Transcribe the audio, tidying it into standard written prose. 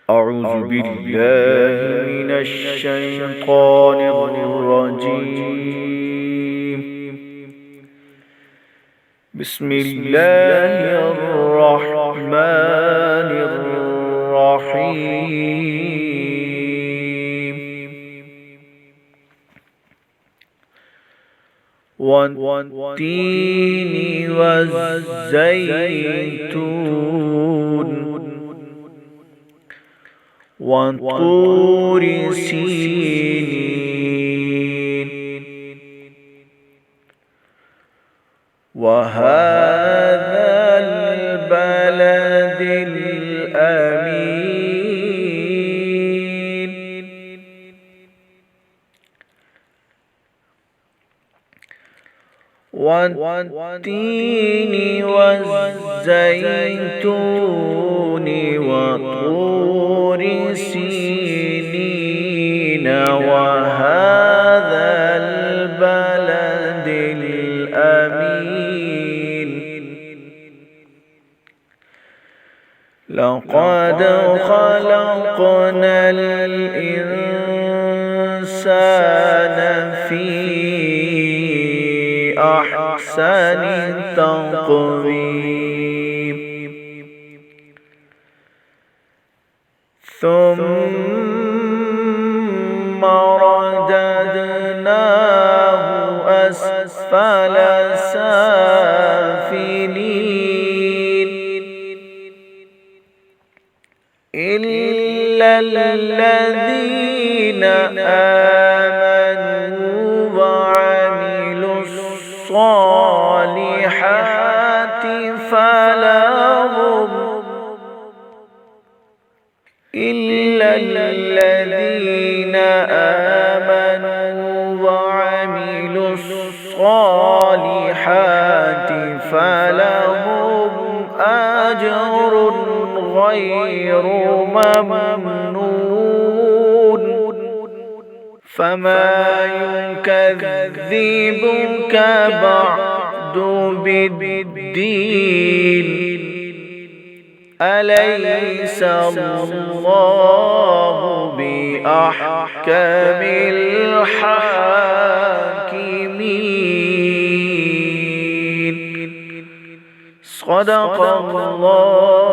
أعوذ بالله من الشيطان الرجيم. بسم الله الرحمن الرحيم. والتين والزيتون وطور سينين وهذا البلد الأمين. والتين والزيتون وطور سينين وهذا البلد الأمين. لقد خلقنا الإنسان في أحسن تقويم ثم رددناه أسفل سافلين إلا الذين آمنوا وعملوا الصالحات فلهم إلا الذين آمنوا وعملوا الصالحات فلهم أجر غير ممنون. فما يكذبك بعد بالدين أليس الله بأحكم الحاكمين. صدق الله